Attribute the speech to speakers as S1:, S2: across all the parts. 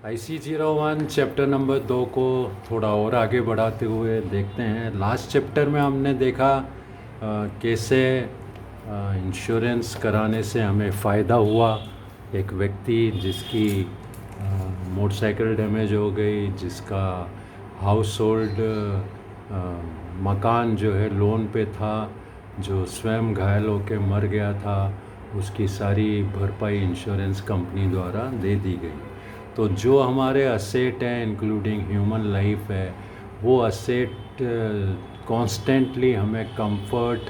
S1: IC01 chapter number 2 को थोड़ा और आगे बढ़ाते हुए देखते हैं। लास्ट चैप्टर में हमने देखा कैसे इंश्योरेंस कराने से हमें फ़ायदा हुआ। एक व्यक्ति जिसकी मोटरसाइकिल डैमेज हो गई, जिसका हाउस होल्ड मकान जो है लोन पे था, जो स्वयं घायल होकर मर गया था, उसकी सारी भरपाई इंश्योरेंस कंपनी द्वारा दे दी गई। तो जो हमारे असेट हैं इंक्लूडिंग ह्यूमन लाइफ है, वो असेट कॉन्स्टेंटली हमें कंफर्ट,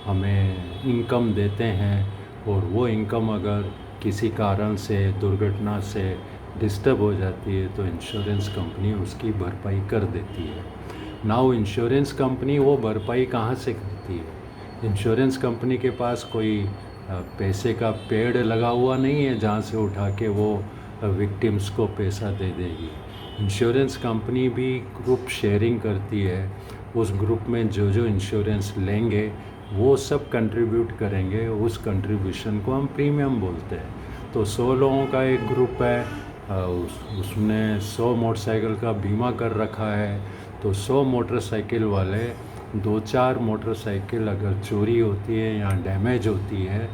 S1: हमें इनकम देते हैं। और वो इनकम अगर किसी कारण से, दुर्घटना से डिस्टर्ब हो जाती है तो इंश्योरेंस कंपनी उसकी भरपाई कर देती है। नाउ इंश्योरेंस कंपनी वो भरपाई कहाँ से करती है? इंश्योरेंस कंपनी के पास कोई पैसे का पेड़ लगा हुआ नहीं है जहाँ से उठा के वो विक्टिम्स को पैसा दे देगी। इंश्योरेंस कंपनी भी ग्रुप शेयरिंग करती है। उस ग्रुप में जो जो इंश्योरेंस लेंगे वो सब कंट्रीब्यूट करेंगे, उस कंट्रीब्यूशन को हम प्रीमियम बोलते हैं। तो 100 लोगों का एक ग्रुप है, उसने 100 मोटरसाइकिल का बीमा कर रखा है। तो 100 मोटरसाइकिल वाले, 2-4 मोटरसाइकिल अगर चोरी होती है या डैमेज होती है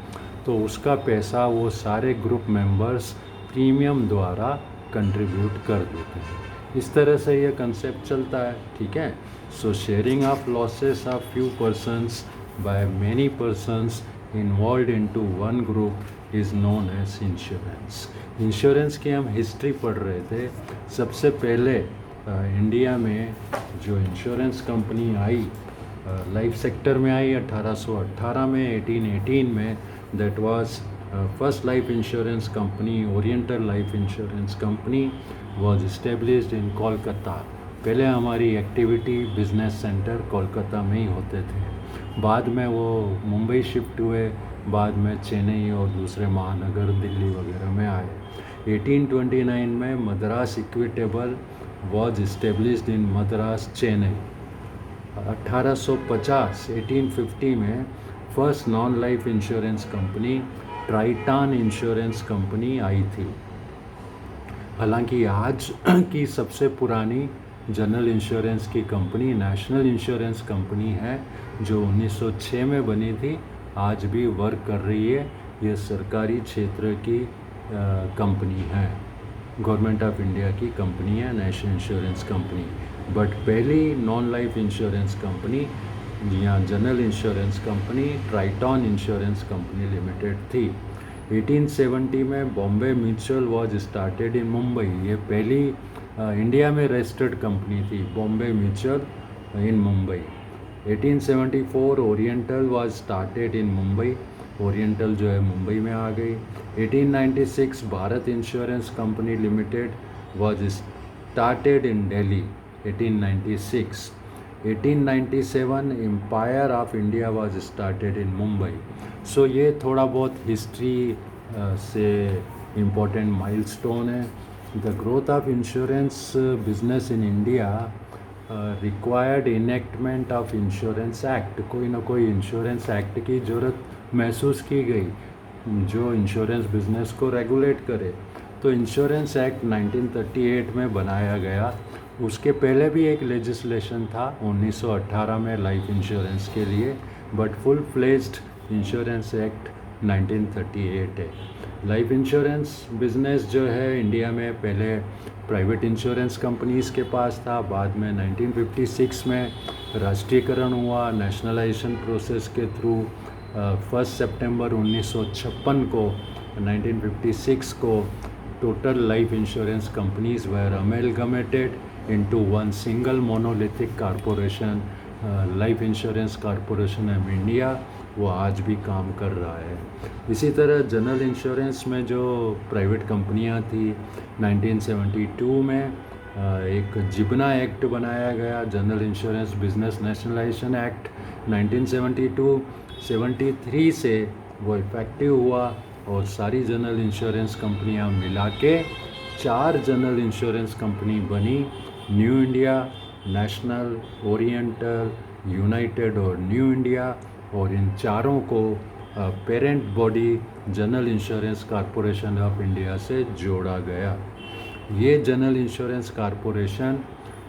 S1: तो उसका पैसा वो सारे ग्रुप मेंबर्स प्रीमियम द्वारा कंट्रीब्यूट कर देते हैं। इस तरह से ये कंसेप्ट चलता है, ठीक है। So sharing of losses of few persons by many persons involve into one group is known as insurance. Insurance की हम हिस्ट्री पढ़ रहे थे। सबसे पहले इंडिया में जो इंश्योरेंस कंपनी आई, लाइफ सेक्टर में आई 1818 में, 1818 में। That was first life insurance company, oriental life insurance company was established in Kolkata. पहले हमारी एक्टिविटी बिजनेस सेंटर कोलकाता में ही होते थे। बाद में वो मुंबई शिफ्ट हुए, बाद में चेन्नई और दूसरे महानगर दिल्ली वगैरह में आए। 1829 में Madras equitable was established in Madras Chennai. 1850 1850 में first non life insurance company Triton insurance company आई थी। हालांकि आज की सबसे पुरानी जनरल इंश्योरेंस की कंपनी नेशनल इंश्योरेंस कंपनी है, जो 1906 में बनी थी, आज भी वर्क कर रही है। ये सरकारी क्षेत्र की कंपनी है, गवर्नमेंट ऑफ इंडिया की कंपनी है, नेशनल इंश्योरेंस कंपनी। बट पहली नॉन लाइफ इंश्योरेंस कंपनी या general insurance company Triton insurance company limited थी। 1870 में Bombay mutual was started in Mumbai. ये पहली इंडिया में रजिस्टर्ड कंपनी थी, Bombay mutual in Mumbai. 1874 oriental was started in Mumbai. Oriental जो है मुंबई में आ गई। 1896 Bharat insurance company limited was started in Delhi. 1896 1897 empire of India was started in Mumbai. So ये थोड़ा बहुत हिस्ट्री से इम्पोर्टेंट माइलस्टोन है। The growth of insurance business in India required enactment of insurance act. कोई ना कोई इंश्योरेंस एक्ट की ज़रूरत महसूस की गई जो इंश्योरेंस बिजनेस को रेगुलेट करे। तो इंश्योरेंस एक्ट 1938 में बनाया गया। उसके पहले भी एक लेजिस्लेशन था 1918 में लाइफ इंश्योरेंस के लिए, but full fledged insurance act 1938 है। लाइफ इंश्योरेंस बिजनेस जो है इंडिया में पहले प्राइवेट इंश्योरेंस कंपनीज़ के पास था। बाद में 1956 में राष्ट्रीयकरण हुआ नेशनलाइजेशन प्रोसेस के थ्रू। 1 सितंबर 1956 को 1956 को total life insurance companies were amalgamated into one single monolithic corporation, life insurance corporation of India. वो आज भी काम कर रहा है। इसी तरह जनरल इंश्योरेंस में जो प्राइवेट कंपनियां थी, 1972 में एक जिबना एक्ट बनाया गया, general insurance business nationalisation act. 1972-73 से वो इफेक्टिव हुआ और सारी जनरल इंश्योरेंस कंपनियां मिला के 4 जनरल इंश्योरेंस कंपनी बनी, new India, national, oriental, United और न्यू इंडिया। और इन चारों को parent body general insurance corporation of India से जोड़ा गया। ये जनरल इंश्योरेंस कॉरपोरेशन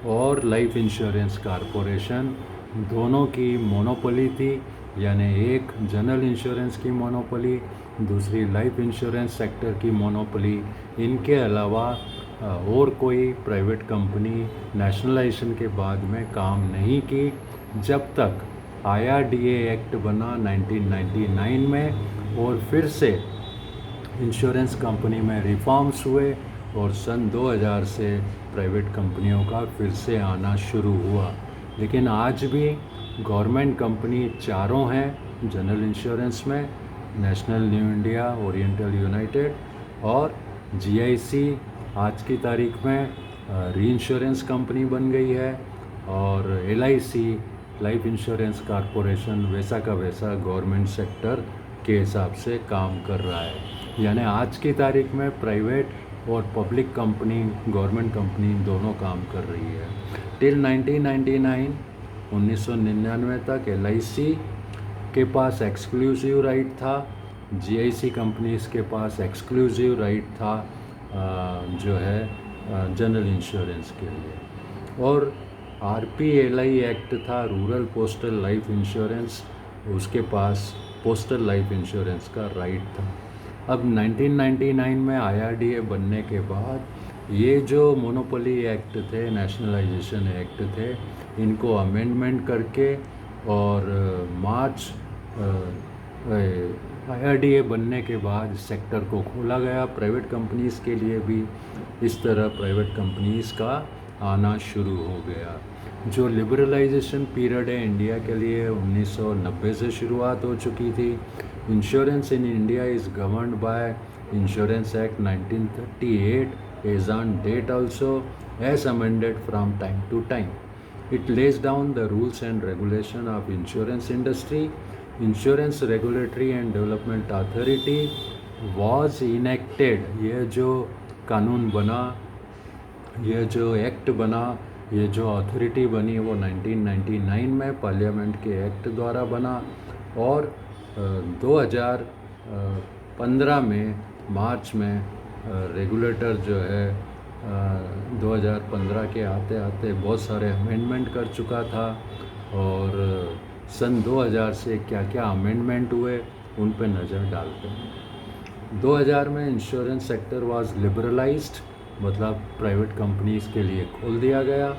S1: और लाइफ इंश्योरेंस कॉरपोरेशन दोनों की मोनोपोली थी, यानी एक जनरल इंश्योरेंस की मोनोपोली, दूसरी लाइफ इंश्योरेंस सेक्टर की मोनोपोली। इनके अलावा और कोई प्राइवेट कंपनी नेशनलाइजेशन के बाद में काम नहीं की, जब तक IRDA एक्ट बना 1999 में और फिर से इंश्योरेंस कंपनी में रिफॉर्म्स हुए और सन 2000 से प्राइवेट कंपनियों का फिर से आना शुरू हुआ। लेकिन आज भी गवर्नमेंट कंपनी चारों हैं जनरल इंश्योरेंस में, national new India, oriental United और GIC आज की तारीख में री इंश्योरेंस कंपनी बन गई है, और LIC लाइफ इंश्योरेंस कॉरपोरेशन वैसा का वैसा गवर्नमेंट सेक्टर के हिसाब से काम कर रहा है। यानी आज की तारीख में प्राइवेट और पब्लिक कंपनी, गवर्नमेंट कंपनी दोनों काम कर रही है। टिल 1999 तक LIC के पास एक्सक्लूसिव राइट था, GIC कंपनीज के पास एक्सक्लूसिव राइट था जो है जनरल इंश्योरेंस के लिए। और RPLI एक्ट था, रूरल पोस्टल लाइफ इंश्योरेंस, उसके पास पोस्टल लाइफ इंश्योरेंस का राइट था। अब 1999 में IRDA बनने के बाद ये जो मोनोपोली एक्ट थे, नेशनलाइजेशन एक्ट थे, इनको अमेंडमेंट करके और मार्च IRDA बनने के बाद सेक्टर को खोला गया प्राइवेट कंपनीज़ के लिए भी। इस तरह प्राइवेट कंपनीज़ का आना शुरू हो गया। जो लिबरलाइजेशन पीरियड है इंडिया के लिए 1990 से शुरुआत हो चुकी थी। Insurance in India is governed by insurance act 1938 as on date also as amended from time to time. It lays down the rules and regulation of insurance industry. Insurance regulatory and development authority was enacted. ये जो कानून बना, ये जो act बना, ये जो authority बनी वो 1999 में पार्लियामेंट के एक्ट द्वारा बना, और 2015 में मार्च में रेगुलेटर जो है 2015 के आते आते बहुत सारे अमेंडमेंट कर चुका था, और सन 2000 से क्या क्या अमेंडमेंट हुए उन पर नज़र डालते हैं। 2000 में इंश्योरेंस सेक्टर वाज लिबरलाइज्ड, मतलब प्राइवेट कंपनीज़ के लिए खोल दिया गया।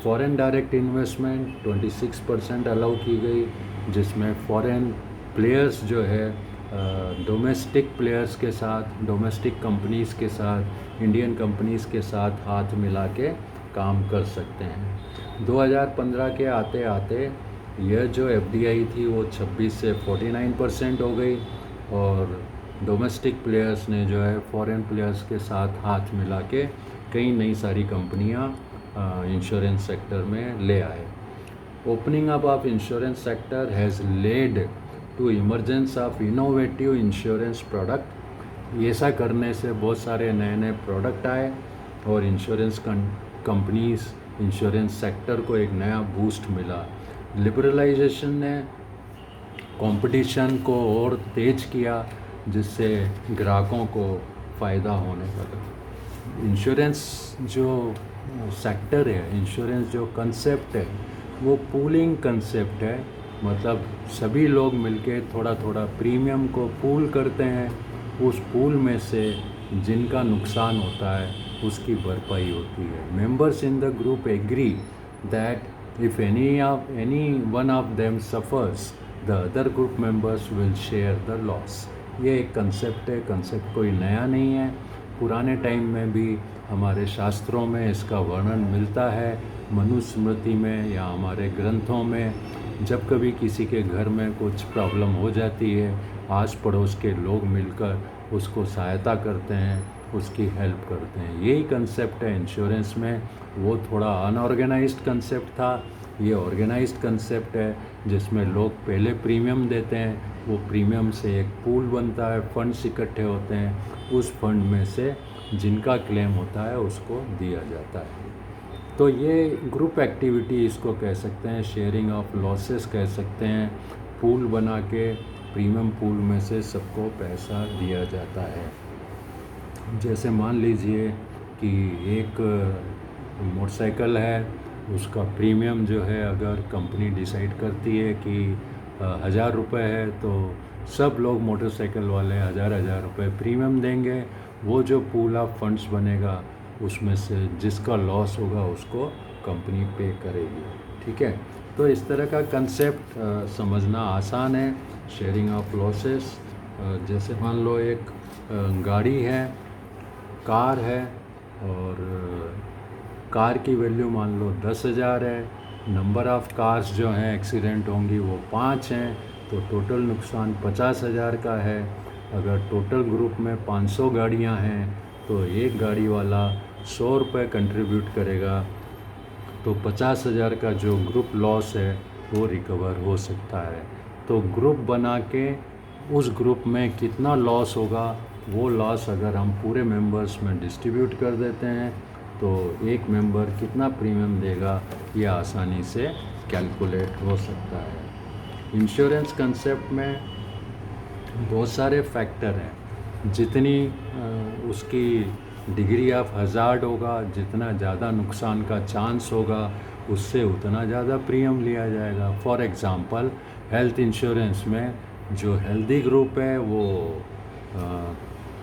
S1: फॉरेन डायरेक्ट इन्वेस्टमेंट 26% अलाउ की गई, जिसमें फॉरेन प्लेयर्स जो है डोमेस्टिक प्लेयर्स के साथ, डोमेस्टिक कंपनीज़ के साथ, इंडियन कंपनीज़ के साथ हाथ मिला के काम कर सकते हैं। 2015 के आते आते यह जो FDI थी वो 26 से 49% हो गई, और डोमेस्टिक प्लेयर्स ने जो है फॉरेन प्लेयर्स के साथ हाथ मिला के कई नई सारी कंपनियां इंश्योरेंस सेक्टर में ले आए। Opening up of insurance sector has led to emergence of innovative insurance product. ऐसा करने से बहुत सारे नए नए प्रोडक्ट आए और इंश्योरेंस कंपनीज, इंश्योरेंस सेक्टर को एक नया बूस्ट मिला। लिबरलाइजेशन ने कंपटीशन को और तेज किया, जिससे ग्राहकों को फ़ायदा होने लगा। इंश्योरेंस जो सेक्टर है, इंश्योरेंस जो कंसेप्ट है, वो पूलिंग कंसेप्ट है। मतलब सभी लोग मिलके थोड़ा थोड़ा प्रीमियम को पूल करते हैं, उस पूल में से जिनका नुकसान होता है उसकी भरपाई होती है। Members in the group agree that if any one of them suffers the other group members will share the loss. ये एक कंसेप्ट है, कंसेप्ट कोई नया नहीं है। पुराने टाइम में भी हमारे शास्त्रों में इसका वर्णन मिलता है, मनुस्मृति में या हमारे ग्रंथों में। जब कभी किसी के घर में कुछ प्रॉब्लम हो जाती है, आस पड़ोस के लोग मिलकर उसको सहायता करते हैं, उसकी हेल्प करते हैं। यही कंसेप्ट है इंश्योरेंस में। वो थोड़ा अनऑर्गेनाइज्ड कंसेप्ट था, ये ऑर्गेनाइज्ड कंसेप्ट है जिसमें लोग पहले प्रीमियम देते हैं, वो प्रीमियम से एक पूल बनता है, फंड्स इकट्ठे होते हैं, उस फंड में से जिनका क्लेम होता है उसको दिया जाता है। तो ये ग्रुप एक्टिविटी इसको कह सकते हैं, शेयरिंग ऑफ लॉसेस कह सकते हैं। पूल बना के प्रीमियम पूल में से सबको पैसा दिया जाता है। जैसे मान लीजिए कि एक मोटरसाइकिल है, उसका प्रीमियम जो है अगर कंपनी डिसाइड करती है कि 1000 रुपये है, तो सब लोग मोटरसाइकिल वाले 1000 रुपये प्रीमियम देंगे। वो जो पूल ऑफ फंड्स बनेगा उसमें से जिसका लॉस होगा उसको कंपनी पे करेगी। ठीक है, तो इस तरह का कंसेप्ट समझना आसान है। शेयरिंग ऑफ लॉसेस, जैसे मान लो एक गाड़ी है, कार है, और कार की वैल्यू मान लो 10,000 है। नंबर ऑफ़ कार्स जो हैं एक्सीडेंट होंगी वो 5 हैं, तो टोटल नुकसान 50,000 का है। अगर टोटल ग्रुप में 500 गाड़ियां हैं तो एक गाड़ी वाला 100 रुपये कंट्रीब्यूट करेगा, तो 50,000 का जो ग्रुप लॉस है वो रिकवर हो सकता है। तो ग्रुप बना के उस ग्रुप में कितना लॉस होगा, वो लॉस अगर हम पूरे मेंबर्स में डिस्ट्रीब्यूट कर देते हैं तो एक मेंबर कितना प्रीमियम देगा ये आसानी से कैलकुलेट हो सकता है। इंश्योरेंस कंसेप्ट में बहुत सारे फैक्टर हैं। जितनी उसकी डिग्री ऑफ हज़ार्ड होगा, जितना ज़्यादा नुकसान का चांस होगा, उससे उतना ज़्यादा प्रीमियम लिया जाएगा। फॉर एग्ज़ाम्पल हेल्थ इंश्योरेंस में जो हेल्दी ग्रुप है वो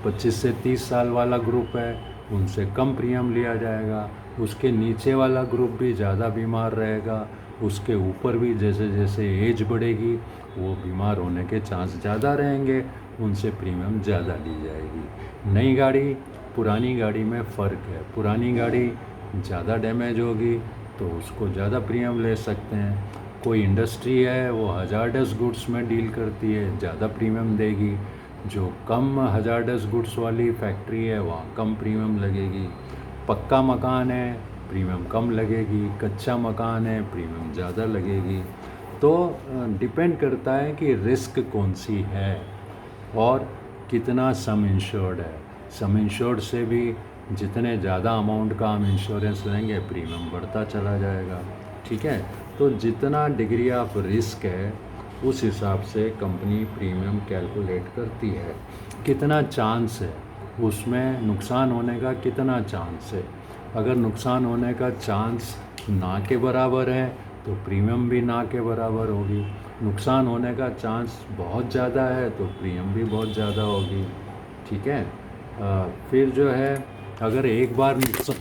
S1: 25 से 30 साल वाला ग्रुप है, उनसे कम प्रीमियम लिया जाएगा। उसके नीचे वाला ग्रुप भी ज़्यादा बीमार रहेगा, उसके ऊपर भी जैसे जैसे एज बढ़ेगी वो बीमार होने के चांस ज़्यादा रहेंगे, उनसे प्रीमियम ज़्यादा ली जाएगी। नई गाड़ी पुरानी गाड़ी में फ़र्क है, पुरानी गाड़ी ज़्यादा डैमेज होगी तो उसको ज़्यादा प्रीमियम ले सकते हैं। कोई इंडस्ट्री है वो हज़ार्डस गुड्स में डील करती है, ज़्यादा प्रीमियम देगी। जो कम हज़ार्डस गुड्स वाली फैक्ट्री है वहाँ कम प्रीमियम लगेगी। पक्का मकान है प्रीमियम कम लगेगी, कच्चा मकान है प्रीमियम ज़्यादा लगेगी। तो डिपेंड करता है कि रिस्क कौन सी है और कितना सम इंश्योर्ड है। सम इंश्योर्ड से भी जितने ज़्यादा अमाउंट का हम इंश्योरेंस लेंगे प्रीमियम बढ़ता चला जाएगा। ठीक है, तो जितना डिग्री ऑफ रिस्क है उस हिसाब से कंपनी प्रीमियम कैलकुलेट करती है। कितना चांस है उसमें नुकसान होने का, कितना चांस है। अगर नुकसान होने का चांस ना के बराबर है तो प्रीमियम भी ना के बराबर होगी। नुकसान होने का चांस बहुत ज़्यादा है तो प्रीमियम भी बहुत ज़्यादा होगी। ठीक है, फिर जो है अगर एक बार नुकसान